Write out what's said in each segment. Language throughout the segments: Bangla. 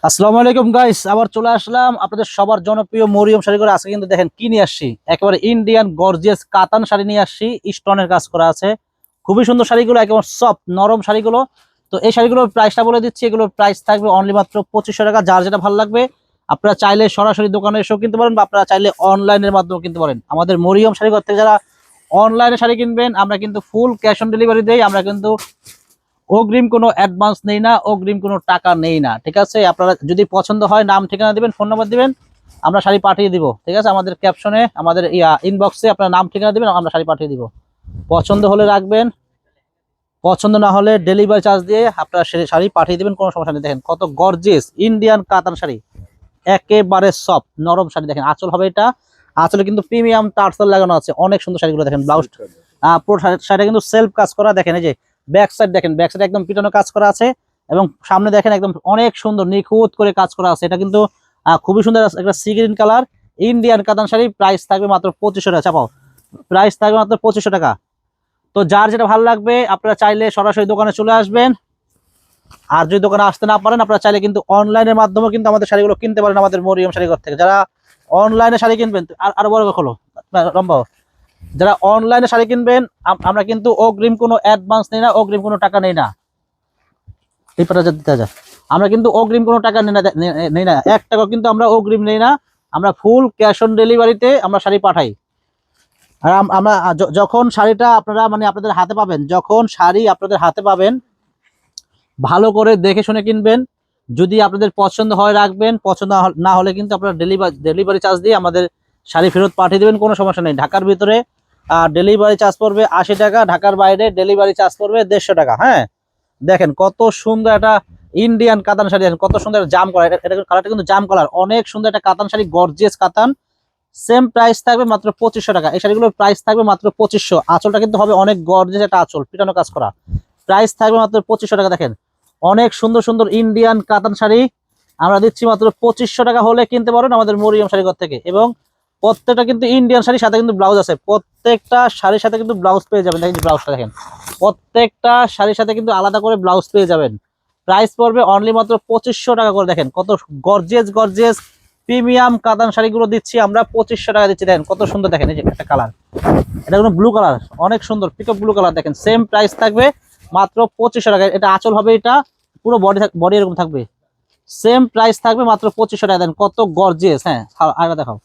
আসসালামু আলাইকুম গাইস, আবার চলে আসলাম আপনাদের সবার জনপ্রিয় মরিয়ম শাড়ি করে। আজকে কিন্তু দেখেন কি নিয়ে আসছি, একেবারে ইন্ডিয়ান গর্জিয়াস কাতান শাড়ি নিয়ে আসছি। স্টোনের কাজ করা আছে, খুবই সুন্দর শাড়িগুলো, একেবারে সফট নরম শাড়িগুলো। তো এই শাড়িগুলোর প্রাইসটা বলে দিচ্ছি, এগুলোর প্রাইস থাকবে অনলি মাত্র 2500 টাকা। যার যেটা ভালো লাগবে আপনারা চাইলে সরাসরি দোকানে এসেও কিনতে পারেন, বা আপনারা চাইলে অনলাইনের মাধ্যমে কিনতে পারেন। আমাদের মরিয়ম শাড়ি ঘর থেকে যারা অনলাইনে শাড়ি কিনবেন, আমরা কিন্তু ফুল ক্যাশ অন ডেলিভারি দেই। আমরা কিন্তু অগ্রিম কোনো অ্যাডভান্স নেই না, অগ্রিম কোনো টাকা নেই না, ঠিক আছে? আপনারা যদি পছন্দ হয় নাম ঠিকানা দিবেন, ফোন নাম্বার দিবেন, আমরা শাড়ি পাঠিয়ে দিব, ঠিক আছে? আমাদের ক্যাপশনে, আমাদের ইনবক্সে আপনার নাম ঠিকানা দিবেন, আমরা শাড়ি পাঠিয়ে দিব। পছন্দ হলে রাখবেন, পছন্দ না হলে ডেলিভারি চার্জ দিয়ে আপনারা শাড়ি পাঠিয়ে দিবেন, কোনো সমস্যা নেই। দেখেন কত গর্জিয়াস ইন্ডিয়ান কাতান শাড়ি, একেবারে সফট নরম শাড়ি। দেখেন আঁচল হবে এটা, আঁচলে কিন্তু প্রিমিয়াম টার্সেল লাগানো আছে, অনেক সুন্দর শাড়িগুলো। দেখেন ব্লাউজ পুরো শাড়িটা কিন্তু সেলফ কাজ করা। দেখেন এই যে ব্যাক সাইড, দেখেন ব্যাক সাইড একদম পিটানো কাজ করা আছে, এবং সামনে দেখেন একদম অনেক সুন্দর নিখুঁত করে কাজ করা আছে। এটা কিন্তু খুবই সুন্দর একটা সি গ্রিন কালার ইন্ডিয়ান কাতান শাড়ি। প্রাইস থাকবে মাত্র 2500 টাকা। চাপাও, প্রাইস থাকবে মাত্র 2500 টাকা। তো যার যেটা ভালো লাগবে আপনারা চাইলে সরাসরি দোকানে চলে আসবেন, আর যদি দোকানে আসতে না পারেন আপনারা চাইলে কিন্তু অনলাইনের মাধ্যমে কিন্তু আমাদের শাড়িগুলো কিনতে পারেন আমাদের মরিয়ম শাড়িঘর থেকে। যারা অনলাইনে শাড়ি কিনবেন, আর আরো বড় হলো লম্বা, যারা অনলাইনে শাড়ি কিনবেন, আমরা কিন্তু অগ্রিম কোনো অ্যাডভান্স নেই না, অগ্রিম কোনো টাকা নেই না। এই পাটা দিতে যায়, আমরা কিন্তু অগ্রিম কোনো টাকা নেই না, 1 টাকা কিন্তু আমরা অগ্রিম নেই না। আমরা ফুল ক্যাশ অন ডেলিভারিতে আমরা শাড়ি পাঠাই। আর আমরা যখন শাড়িটা আপনারা মানে আপনাদের হাতে পাবেন, যখন শাড়ি আপনাদের হাতে পাবেন, ভালো করে দেখে শুনে কিনবেন। যদি আপনাদের পছন্দ হয় রাখবেন, পছন্দ না হলে কিন্তু আপনারা ডেলিভারি চার্জ দিয়ে আমাদের শাড়ি ফেরত পাঠিয়ে দেবেন, কোনো সমস্যা নেই। ঢাকার ভিতরে ডেলিভারি চার্জ পড়বে 80 টাকা, ঢাকার বাইরে ডেলিভারি চার্জ পড়বে 150 টাকা। হ্যাঁ, দেখেন কত সুন্দর একটা ইন্ডিয়ান কাতান শাড়ি, কত সুন্দর জাম করা। এটা কালারটা কিন্তু জাম কালার, অনেক সুন্দর একটা কাতান শাড়ি, গর্জিয়াস কাতান। সেম প্রাইস থাকবে মাত্র 2500 টাকা। এই শাড়িগুলোর প্রাইস থাকবে মাত্র 2500। আঁচলটা কিন্তু হবে অনেক গর্জিয়াস একটা আঁচল, পিটানো কাজ করা। প্রাইস থাকবে মাত্র 2500 টাকা। দেখেন অনেক সুন্দর সুন্দর ইন্ডিয়ান কাতান শাড়ি আমরা দিচ্ছি মাত্র 2500 টাকা হলে কিনতে পারেন আমাদের মরিয়ম শাড়িঘর থেকে। এবং প্রত্যেকটা কিন্তু ইন্ডিয়ান শাড়ির সাথে কিন্তু ব্লাউজ আছে, প্রত্যেকটা শাড়ির সাথে কিন্তু ব্লাউজ পেয়ে যাবেন। দেখেন ব্লাউজটা দেখেন, প্রত্যেকটা শাড়ির সাথে কিন্তু আলাদা করে ব্লাউজ পেয়ে যাবেন। প্রাইস পড়বে অনলি মাত্র 2500 টাকা করে। দেখেন কত গর্জিয়াস গর্জিয়াস প্রিমিয়াম কাতান শাড়িগুলো দিচ্ছি আমরা 2500 টাকা দিচ্ছি। দেখেন কত সুন্দর, দেখেন এই যে একটা কালার, এটা কোনো ব্লু কালার, অনেক সুন্দর পিকক ব্লু কালার। দেখেন সেম প্রাইস থাকবে মাত্র 2500 টাকা। এটা আঁচল হবে, এটা পুরো বডি এরকম থাকবে, সেম প্রাইস থাকবে মাত্র 2500 টাকা। দেন কত গর্জিয়াস। হ্যাঁ, আগে দেখাও।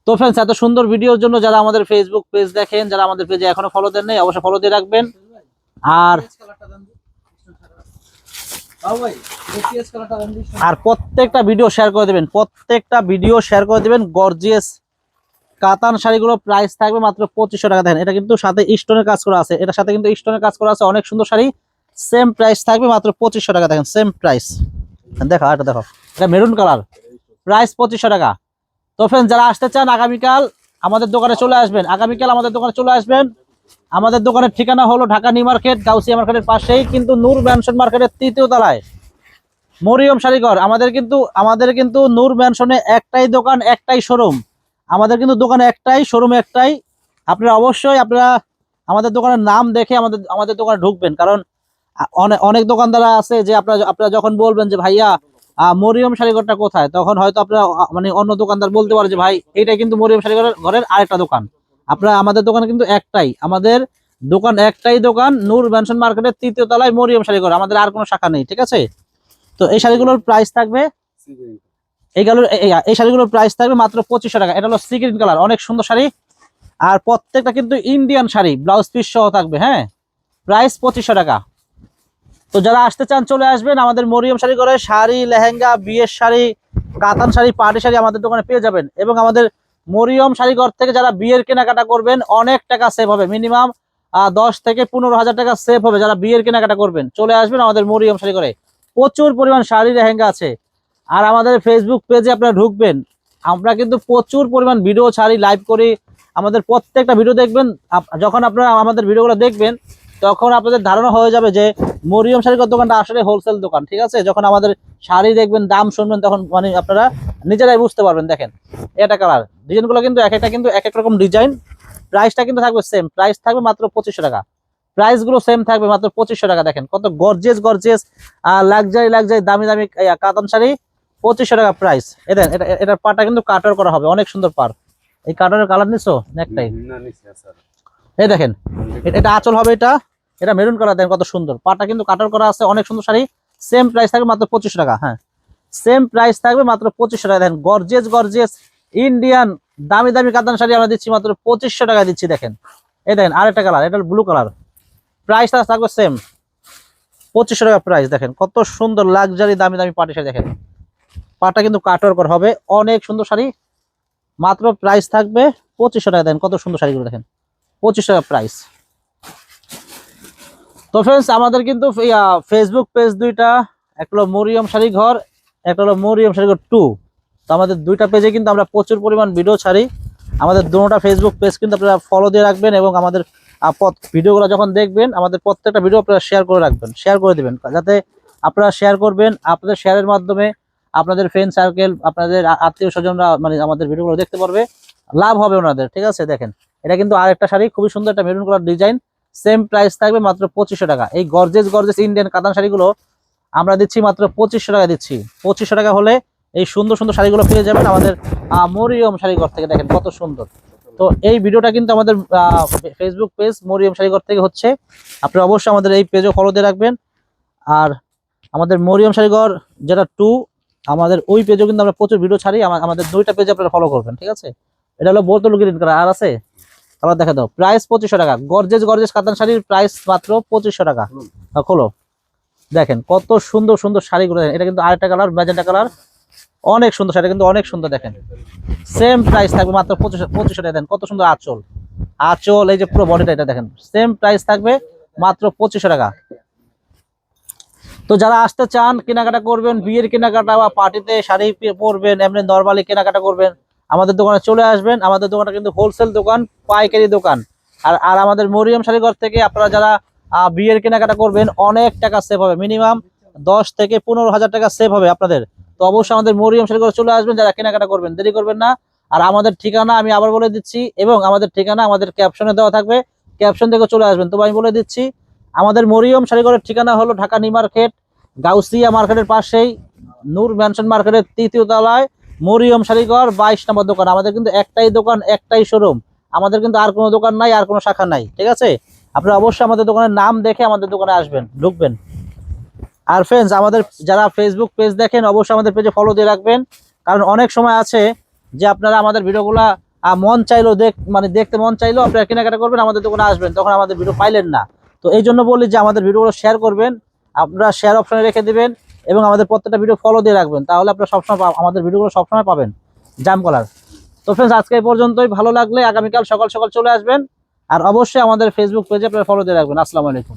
তো ফ্রেন্ডস, এত সুন্দর ভিডিওর জন্য যারা আমাদের ফেসবুক পেজ দেখেন, যারা আমাদের পেজে এখনো ফলো দেন নাই, অবশ্যই ফলো দিয়ে রাখবেন। আর আর প্রত্যেকটা ভিডিও শেয়ার করে দেবেন, প্রত্যেকটা ভিডিও শেয়ার করে দেবেন। গর্জিয়াস কাতান শাড়িগুলো প্রাইস থাকবে মাত্র 2500 টাকা। দেখেন এটা কিন্তু সাথে স্টোনের কাজ করা আছে, এটার সাথে কিন্তু স্টোনের কাজ করা আছে, অনেক সুন্দর শাড়ি। সেম প্রাইস থাকবে মাত্র 2500 টাকা। দেখেন সেম প্রাইস। দেখো এটা দেখো, এটা মেরুন কালার, প্রাইস 2500 টাকা। তো ফ্রেন্ড, যারা আসতে চান আগামীকাল আমাদের দোকানে চলে আসবেন, আগামীকাল আমাদের দোকানে চলে আসবেন। আমাদের দোকানের ঠিকানা হলো ঢাকা নিউ মার্কেট, গাউসিয়া মার্কেটের পাশেই, কিন্তু নূর ম্যানশন মার্কেটের 3য় তলায় মরিয়ম শাড়িঘর। আমাদের কিন্তু নূর ম্যানশনে একটাই দোকান, একটাই শোরুম। আমাদের কিন্তু দোকানে একটাই, শোরুমে একটাই। আপনারা অবশ্যই আমাদের দোকানের নাম দেখে আমাদের দোকানে ঢুকবেন, কারণ অনেক অনেক দোকানদার আছে যে আপনারা যখন বলবেন যে ভাইয়া মরিয়ম শাড়িঘরটা কোথায়, তখন হয়তো আপনারা মানে অন্য দোকানদার বলতে পারে যে ভাই এইটা কিন্তু মরিয়ম শাড়িঘরের আরেকটা দোকান। আপনারা আমাদের দোকানে কিন্তু একটাই, আমাদের দোকান একটাই দোকান, নূর ম্যানশন মার্কেটের 3য় তলায় মরিয়ম শাড়িঘর, আমাদের আর কোনো শাখা নেই, ঠিক আছে? তো এই শাড়িগুলোর প্রাইস থাকবে, এই শাড়িগুলোর প্রাইস থাকবে মাত্র 2500 টাকা। এটা হলো সি গ্রিন কালার, অনেক সুন্দর শাড়ি। আর প্রত্যেকটা কিন্তু ইন্ডিয়ান শাড়ি, ব্লাউজ পিস সহ থাকবে। হ্যাঁ, প্রাইস 2500 টাকা। তো যারা আসতে চান চলে আসবেন আমাদের মরিয়ম শাড়ি ঘরে। শাড়ি, লেহেঙ্গা, বিয়ের শাড়ি, কাতান শাড়ি, পার্টি শাড়ি আমাদের দোকানে পেয়ে যাবেন। এবং আমাদের মরিয়ম শাড়ি ঘর থেকে যারা বিয়ের কেনাকাটা করবেন, অনেক টাকা সেভ হবে, মিনিমাম 10 থেকে 15,000 টাকা সেভ হবে। যারা বিয়ের কেনাকাটা করবেন চলে আসবেন আমাদের মরিয়ম শাড়ি ঘরে, প্রচুর পরিমাণ শাড়ি লেহেঙ্গা আছে। আর আমাদের ফেসবুক পেজে আপনারা ঢুকবেন, আমরা কিন্তু প্রচুর পরিমাণ ভিডিও ছাড়ি, লাইভ করি। আমাদের প্রত্যেকটা ভিডিও দেখবেন, যখন আপনারা আমাদের ভিডিওগুলো দেখবেন তখন আপনাদের ধারণা হয়ে যাবে যে মরিয়ম শাড়ির দোকানটা আসলে হোলসেল দোকান, ঠিক আছে? যখন আমাদের শাড়ি দেখবেন, দাম শুনবেন, তখন মানে আপনারা নিজেরাই বুঝতে পারবেন। দেখেন এটা কালার, ডিজাইনগুলো কিন্তু এক একটা কিন্তু এক এক রকম ডিজাইন। প্রাইসটা কিন্তু থাকবে সেম, প্রাইস থাকবে মাত্র 2500 টাকা। প্রাইস গুলো সেম থাকবে মাত্র 2500 টাকা। দেখেন কত গর্জিয়াস গর্জিয়াস লাক্সারি লাক্সারি দামি দামি কাতান শাড়ি, 2500 টাকা প্রাইস। এটার পাটা কিন্তু কাটার করা হবে, অনেক সুন্দর পার। এই কাটারের কালার নিছো নেকটাই, এই দেখেন এটা আঁচল হবে, এটা মেরুন কালার। দেখেন কত সুন্দর পাটা কিন্তু কাটার করা আছে, অনেক সুন্দর শাড়ি। সেম প্রাইস থাকবে মাত্র 2500 টাকা। হ্যাঁ, সেম প্রাইস থাকবে মাত্র 2500 টাকা। দেখেন গর্জিয়াস গর্জিয়াস ইন্ডিয়ান দামি দামি কাতান শাড়ি আমরা দিচ্ছি মাত্র 2500 টাকা দিচ্ছি। দেখেন এই দেখেন আরেকটা কালার, এটা ব্লু কালার, প্রাইস থাকবে সেম 2500 টাকা প্রাইস। দেখেন কত সুন্দর লাক্সারি দামি দামি পাটি শাড়ি। দেখেন পাটা কিন্তু কাটার করা হবে, অনেক সুন্দর শাড়ি, মাত্র প্রাইস থাকবে 2500 টাকা। দেখেন কত সুন্দর শাড়িগুলো, দেখেন 2500 টাকা প্রাইস। তো ফ্রেন্ডস আমাদের কিন্তু ফেসবুক পেজ দুইটা, একটা হলো মরিয়ম শাড়ি ঘর, একটা হলো মরিয়ম শাড়ি ঘর 2। তো আমাদের দুইটা পেজে কিন্তু আমরা প্রচুর পরিমাণ ভিডিও ছাড়ি। আমাদের দুটোটা ফেসবুক পেজ কিন্তু আপনারা ফলো দিয়ে রাখবেন, এবং আমাদের ভিডিওগুলো যখন দেখবেন আমাদের প্রত্যেকটা ভিডিও আপনারা শেয়ার করে রাখবেন, শেয়ার করে দেবেন, যাতে আপনারা শেয়ার করবেন। আপনাদের শেয়ারের মাধ্যমে আপনাদের ফ্রেন্ড সার্কেল, আপনাদের আত্মীয় স্বজনরা মানে আমাদের ভিডিওগুলো দেখতে পারবে, লাভ হবে ওনাদের। ঠিক আছে, দেখেন এটা কিন্তু আরেকটা শাড়ি, খুবই সুন্দর একটা maroon colour design. Same price থাকবে মাত্র 2500 টাকা। এই গর্জেস গর্জেস ইন্ডিয়ান কাতান শাড়িগুলো আমরা দিচ্ছি মাত্র 2500 টাকা দিচ্ছি। 2500 টাকা হলে এই সুন্দর সুন্দর শাড়িগুলো পেয়ে যাবেন আমাদের মরিয়ম শাড়িঘর থেকে। দেখেন কত সুন্দর। তো এই ভিডিওটা কিন্তু আমাদের ফেসবুক পেজ মরিয়ম শাড়িঘর থেকে হচ্ছে, আপনি অবশ্যই আমাদের এই পেজও ফলো দিয়ে রাখবেন। আর আমাদের মরিয়ম শাড়িঘর যেটা 2, আমাদের ওই পেজও কিন্তু আমরা প্রচুর ভিডিও ছাড়ি, আমাদের দুইটা পেজ আপনারা ফলো করবেন। ঠিক আছে, এটা হলো বোতল গ্রিন কালার, আর আছে আবার দেখা দাও, প্রাইস 2500 টাকা। গর্জেস গর্জেস কাতান শাড়ির প্রাইস মাত্র 2500 টাকা। খোলো, দেখেন কত সুন্দর সুন্দর শাড়িগুলো। এটা কিন্তু আরেকটা কালার, ম্যাজেন্টা কালার, অনেক সুন্দর শাড়ি, কিন্তু অনেক সুন্দর। দেখেন সেম প্রাইস থাকবে মাত্র 2500 টাকা। দেন কত সুন্দর আঁচল, আঁচল এই যে পুরো বডিটা, এটা দেখেন সেম প্রাইস থাকবে মাত্র 2500 টাকা। তো যারা আসতে চান, কেনাকাটা করবেন, বিয়ের কেনাকাটা বা পার্টিতে শাড়ি পরবেন, এমনি নরমালি কেনাকাটা করবেন, আমাদের দোকানে চলে আসবেন। আমাদের দোকানটা কিন্তু হোলসেল দোকান, পাইকারি দোকান। আর আমাদের মরিয়ম শাড়িঘর থেকে আপনারা যারা বিয়ের কেনাকাটা করবেন, অনেক টাকা সেভ হবে, মিনিমাম 10 থেকে 15,000 টাকা সেভ হবে আপনাদের। তো অবশ্যই আমাদের মরিয়ম শাড়িঘর চলে আসবেন যারা কেনাকাটা করবেন, দেরি করবেন না। আর আমাদের ঠিকানা আমি আবার বলে দিচ্ছি, এবং আমাদের ঠিকানা আমাদের ক্যাপশনে দেওয়া থাকবে, ক্যাপশন থেকে চলে আসবেন। তো আমি বলে দিচ্ছি, আমাদের মরিয়ম শাড়িঘরের ঠিকানা হলো ঢাকা নিউ মার্কেট, গাউসিয়া মার্কেটের পাশেই নূর ম্যানশন মার্কেটের 3য় তলায় মরিয়ম শাড়িঘর 22 নম্বর দোকান। আমাদের কিন্তু একটাই দোকান, একটাই শোরুম, আমাদের কিন্তু আর কোনো দোকান নাই, আর কোনো শাখা নাই। ঠিক আছে, আপনারা অবশ্যই আমাদের দোকানের নাম দেখে আমাদের দোকানে আসবেন, ঢুকবেন। আর ফ্রেন্ডস আমাদের যারা ফেসবুক পেজ দেখেন, অবশ্যই আমাদের পেজে ফলো দিয়ে রাখবেন, কারণ অনেক সময় আছে যে আপনারা আমাদের ভিডিওগুলা মন চাইলো দেখতে মন চাইলো আপনারা কেনাকাটা করবেন, আমাদের দোকানে আসবেন, তখন আমাদের ভিডিও পাইলেন না। তো এই জন্য বলি যে আমাদের ভিডিওগুলো শেয়ার করবেন, আপনারা শেয়ার অপশনে রেখে দিবেন, এবং আমাদের প্রত্যেকটা ভিডিও ফলো দিয়ে রাখবেন, তাহলে আপনারা সবসময় আমাদের ভিডিওগুলো সবসময় পাবেন জাম কলার। তো ফ্রেন্ডস আজকে এই পর্যন্তই, ভালো লাগলে আগামীকাল সকাল সকাল চলে আসবেন, আর অবশ্যই আমাদের ফেসবুক পেজে আপনারা ফলো দিয়ে রাখবেন। আসসালামু আলাইকুম।